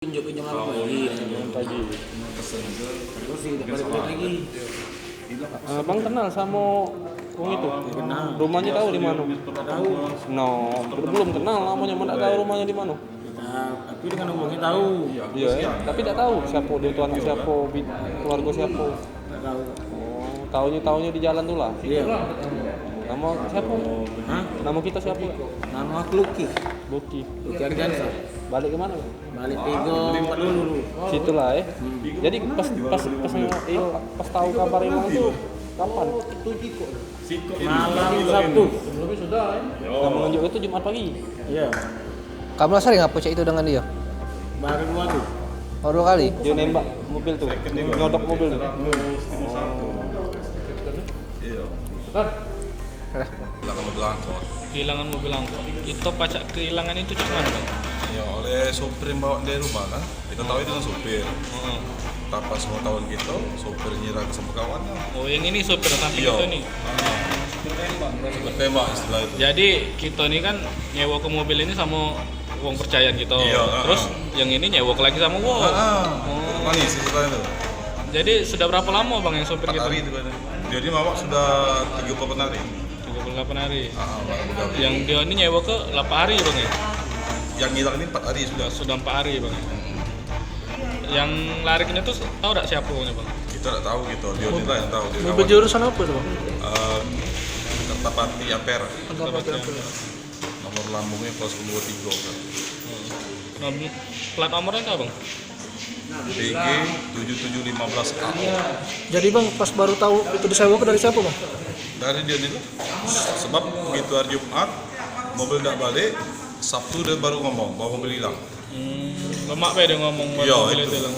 Tunjuk jam 8 pagi. Terus tidak balik lagi. Bang kenal sama wong itu? Kenal. Rumahnya tahu di mana? Tahu. No, belum kenal namanya, mana tahu rumahnya di mana? Tapi dengan umurnya tahu. Iya, tapi tidak tahu siapa dia tuh, anak siapa, keluarga siapa. Tidak tahu. Oh, taunya di jalan tuh lah. Iya. Nama siapa? Hah? Nama kita siapa? Nama aku Luki. Luki. Luki Ardiansa. Balik kemana? Balik Tigo dulu. Situ lah ya. Jadi pas tahu kabar hilang itu kapan? Malam Sabtu. Kamu nunjuk itu Jumat pagi. Iya. Kamu sering apa cek itu dengan dia? Baru 2 tuh. Oh, 2 kali? Dia nembak mobil tuh, nyodok mobil tuh. Kehilangan mobil angkot. Kehilangan mobil angkot. Itu pacak kehilangan itu cuma bang? Ya oleh sopir yang bawa dari rumah kan. Kita tahu itu kan sopir. Tak pas mau tahun gitu, sopir nyerah ke sama kawannya. Oh yang ini sopir samping Iya. itu nih. Bertembak istilah itu. Jadi kita ini kan nyewa ke mobil ini sama uang percayaan kita. Iya, Terus yang ini nyewa lagi sama uang. Manis istilah itu. Jadi sudah berapa lama bang yang sopir 4 kita? hari itu kan. Jadi mama sudah 38 hari. 38 hari. Baru begawi. Yang dia ini nyewa ke 8 hari bang ya? Yang hilang ini 4 hari sudah. Sudah 4 hari bang. Yang larinya tuh tahu tak siapa orangnya bang? Kita tidak tahu gitu. Dia inilah yang tahu. Dia Mobil jurusan apa tuh, Bang? Kertapati Ampera. Nomor lambungnya plus 23 kan. Plat nomornya apa bang? DG 7715A. Jadi Bang pas baru tahu itu disewa ke dari siapa, Bang? Dari dia itu. Sebab begitu hari Jumat mobil tidak balik, Sabtu dia baru ngomong bahwa mobil hilang. Lemak be dia ngomong Iya mobil itu. hilang.